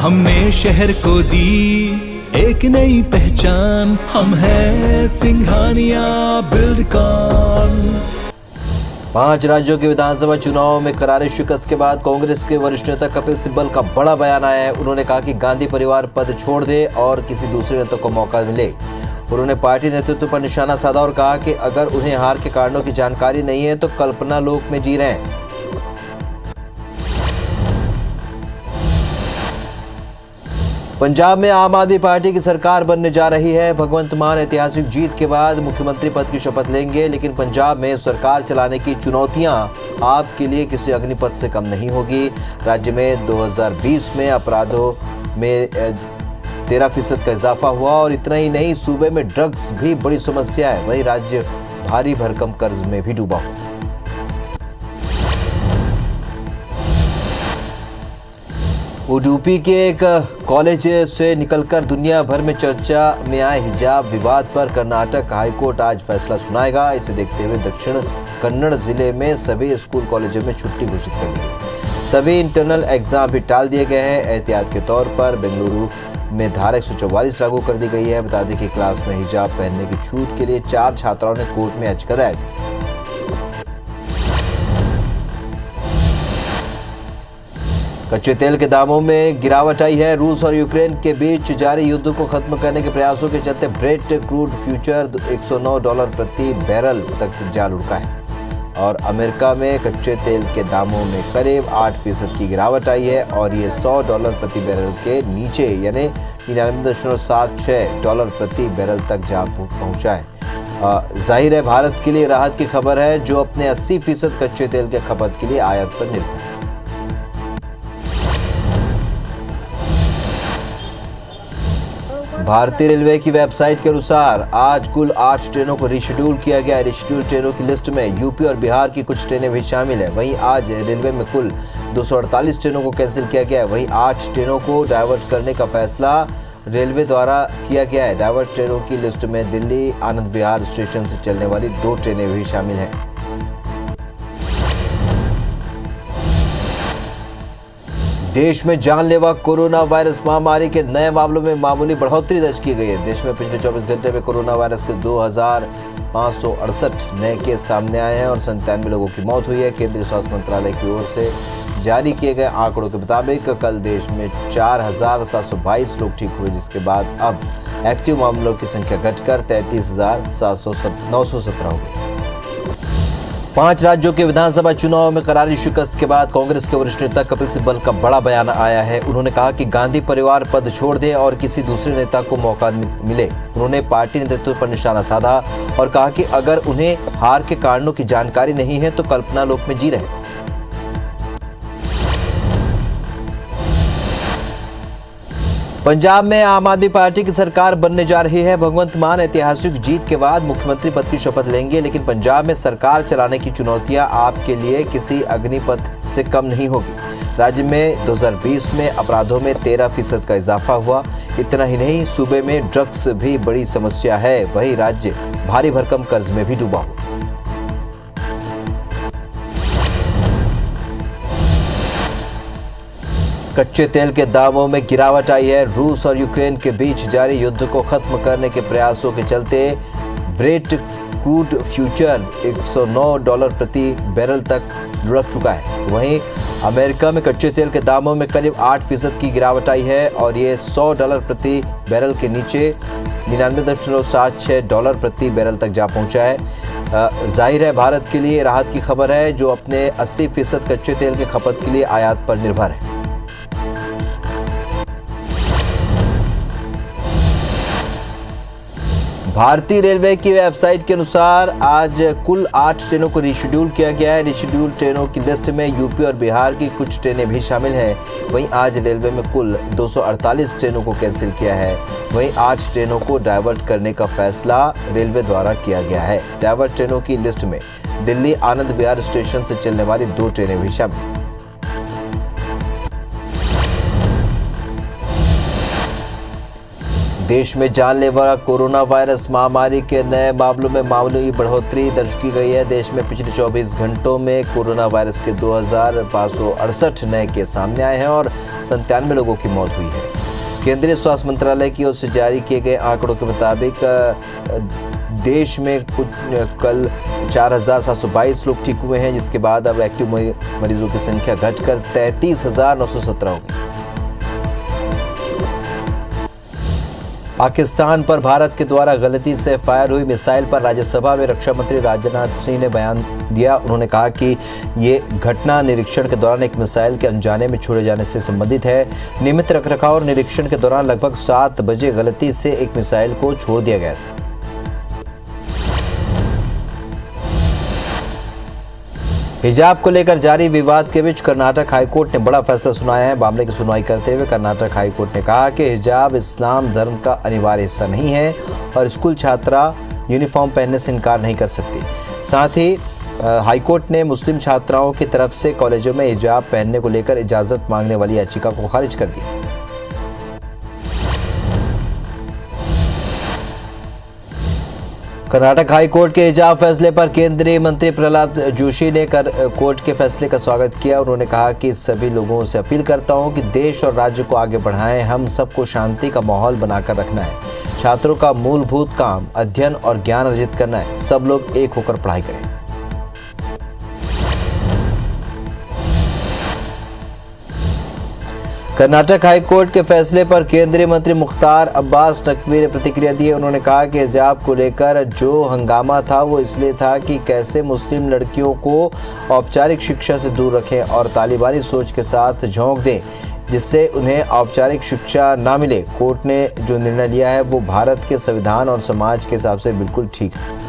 हमने शहर को दी एक नई पहचान, हम हैं सिंघानिया बिल्डकॉन। 5 राज्यों के विधानसभा चुनाव में करारी शिकस्त के बाद कांग्रेस के वरिष्ठ नेता कपिल सिब्बल का बड़ा बयान आया है। उन्होंने कहा कि गांधी परिवार पद छोड़ दे और किसी दूसरे नेता को मौका मिले। उन्होंने पार्टी नेतृत्व पर निशाना साधा और कहा कि अगर उन्हें हार के कारणों की जानकारी नहीं है तो कल्पना लोक में जी रहे हैं। पंजाब में आम आदमी पार्टी की सरकार बनने जा रही है। भगवंत मान ऐतिहासिक जीत के बाद मुख्यमंत्री पद की शपथ लेंगे, लेकिन पंजाब में सरकार चलाने की चुनौतियां आपके लिए किसी अग्निपथ से कम नहीं होगी। राज्य में 2020 में अपराधों में 13% का इजाफा हुआ और इतना ही नहीं, सूबे में ड्रग्स भी बड़ी समस्या है। वहीं राज्य भारी भरकम कर्ज में भी डूबा हुआ। उडुपी के एक कॉलेज से निकलकर दुनिया भर में चर्चा में आए हिजाब विवाद पर कर्नाटक हाईकोर्ट आज फैसला सुनाएगा। इसे देखते हुए दक्षिण कन्नड़ जिले में सभी स्कूल कॉलेजों में छुट्टी घोषित कर दी गई। सभी इंटरनल एग्जाम भी टाल दिए गए हैं। एहतियात के तौर पर बेंगलुरु में धारा 144 लागू कर दी गई है। बता दें कि क्लास में हिजाब पहनने की छूट के लिए 4 छात्राओं ने कोर्ट में याचिका दायर की। कच्चे तेल के दामों में गिरावट आई है। रूस और यूक्रेन के बीच जारी युद्ध को खत्म करने के प्रयासों के चलते ब्रेंट क्रूड फ्यूचर $109 प्रति बैरल तक जा लुढ़का है और अमेरिका में कच्चे तेल के दामों में करीब 8% की गिरावट आई है और ये $100 प्रति बैरल के नीचे यानी $99.76 प्रति बैरल तक जा पहुंचा है। जाहिर है भारत के लिए राहत की खबर है, जो अपने 80% कच्चे तेल के खपत के लिए आयात पर निर्भर है। भारतीय रेलवे की वेबसाइट के अनुसार आज कुल 8 ट्रेनों को रिशेड्यूल किया गया है। रिशेड्यूल ट्रेनों की लिस्ट में यूपी और बिहार की कुछ ट्रेनें भी शामिल है। वहीं आज रेलवे में कुल 248 ट्रेनों को कैंसिल किया गया है। वहीं 8 ट्रेनों को डाइवर्ट करने का फैसला रेलवे द्वारा किया गया है। डाइवर्ट ट्रेनों की लिस्ट में दिल्ली आनंद विहार स्टेशन से चलने वाली 2 ट्रेनें भी शामिल हैं। देश में जानलेवा कोरोना वायरस महामारी के नए मामलों में मामूली बढ़ोतरी दर्ज की गई है। देश में पिछले 24 घंटे में कोरोना वायरस के 2568 नए केस सामने आए हैं और 97 लोगों की मौत हुई है। केंद्रीय स्वास्थ्य मंत्रालय की ओर से जारी किए गए आंकड़ों के मुताबिक कल देश में 4722 लोग ठीक हुए, जिसके बाद अब एक्टिव मामलों की संख्या घटकर 33,917 हो गई। 5 राज्यों के विधानसभा चुनाव में करारी शिकस्त के बाद कांग्रेस के वरिष्ठ नेता कपिल सिब्बल का बड़ा बयान आया है। उन्होंने कहा कि गांधी परिवार पद छोड़ दे और किसी दूसरे नेता को मौका मिले। उन्होंने पार्टी नेतृत्व पर निशाना साधा और कहा कि अगर उन्हें हार के कारणों की जानकारी नहीं है तो कल्पना लोक में जी रहे हैं। पंजाब में आम आदमी पार्टी की सरकार बनने जा रही है। भगवंत मान ऐतिहासिक जीत के बाद मुख्यमंत्री पद की शपथ लेंगे, लेकिन पंजाब में सरकार चलाने की चुनौतियां आपके लिए किसी अग्निपथ से कम नहीं होगी। राज्य में 2020 में अपराधों में 13% का इजाफा हुआ। इतना ही नहीं, सूबे में ड्रग्स भी बड़ी समस्या है। वहीं राज्य भारी भरकम कर्ज में भी डूबा हुआ। कच्चे तेल के दामों में गिरावट आई है। रूस और यूक्रेन के बीच जारी युद्ध को खत्म करने के प्रयासों के चलते ब्रेंट क्रूड फ्यूचर $109 प्रति बैरल तक लुढ़क चुका है। वहीं अमेरिका में कच्चे तेल के दामों में करीब 8% की गिरावट आई है और ये $100 प्रति बैरल के नीचे $99.76 प्रति बैरल तक जा पहुंचा है। जाहिर है भारत के लिए राहत की खबर है, जो अपने 80% कच्चे तेल के खपत के लिए आयात पर निर्भर है। भारतीय रेलवे की वेबसाइट के अनुसार आज कुल 8 ट्रेनों को रिशेड्यूल किया गया है। रिशेड्यूल ट्रेनों की लिस्ट में यूपी और बिहार की कुछ ट्रेनें भी शामिल हैं। वहीं आज रेलवे में कुल 248 ट्रेनों को कैंसिल किया है। वहीं 8 ट्रेनों को डाइवर्ट करने का फैसला रेलवे द्वारा किया गया है। डाइवर्ट ट्रेनों की लिस्ट में दिल्ली आनंद विहार स्टेशन से चलने वाली 2 ट्रेनें भी शामिल। देश में जानलेवा कोरोना वायरस महामारी के नए मामलों में मामूली बढ़ोतरी दर्ज की गई है। देश में पिछले 24 घंटों में कोरोना वायरस के 2568 नए केस सामने आए हैं और 97 लोगों की मौत हुई है। केंद्रीय स्वास्थ्य मंत्रालय की ओर से जारी किए गए आंकड़ों के मुताबिक देश में कल 4722 लोग ठीक हुए हैं, जिसके बाद अब एक्टिव मरीजों की संख्या घटकर 33,917 हो गई। पाकिस्तान पर भारत के द्वारा गलती से फायर हुई मिसाइल पर राज्यसभा में रक्षा मंत्री राजनाथ सिंह ने बयान दिया। उन्होंने कहा कि ये घटना निरीक्षण के दौरान एक मिसाइल के अनजाने में छोड़े जाने से संबंधित है। नियमित रखरखाव और निरीक्षण के दौरान लगभग 7 बजे गलती से एक मिसाइल को छोड़ दिया गया था। हिजाब को लेकर जारी विवाद के बीच कर्नाटक हाईकोर्ट ने बड़ा फैसला सुनाया है। मामले की सुनवाई करते हुए कर्नाटक हाईकोर्ट ने कहा कि हिजाब इस्लाम धर्म का अनिवार्य हिस्सा नहीं है और स्कूल छात्रा यूनिफॉर्म पहनने से इनकार नहीं कर सकती। साथ ही हाईकोर्ट ने मुस्लिम छात्राओं की तरफ से कॉलेजों में हिजाब पहनने को लेकर इजाज़त मांगने वाली याचिका को खारिज कर दिया। कर्नाटक हाई कोर्ट के हिजाब फैसले पर केंद्रीय मंत्री प्रहलाद जोशी ने कोर्ट के फैसले का स्वागत किया। उन्होंने कहा कि सभी लोगों से अपील करता हूं कि देश और राज्य को आगे बढ़ाएं। हम सबको शांति का माहौल बनाकर रखना है। छात्रों का मूलभूत काम अध्ययन और ज्ञान अर्जित करना है। सब लोग एक होकर पढ़ाई करें। कर्नाटक हाई कोर्ट के फैसले पर केंद्रीय मंत्री मुख्तार अब्बास नकवी ने प्रतिक्रिया दी। उन्होंने कहा कि हिजाब को लेकर जो हंगामा था वो इसलिए था कि कैसे मुस्लिम लड़कियों को औपचारिक शिक्षा से दूर रखें और तालिबानी सोच के साथ झोंक दें जिससे उन्हें औपचारिक शिक्षा ना मिले। कोर्ट ने जो निर्णय लिया है वो भारत के संविधान और समाज के हिसाब से बिल्कुल ठीक है।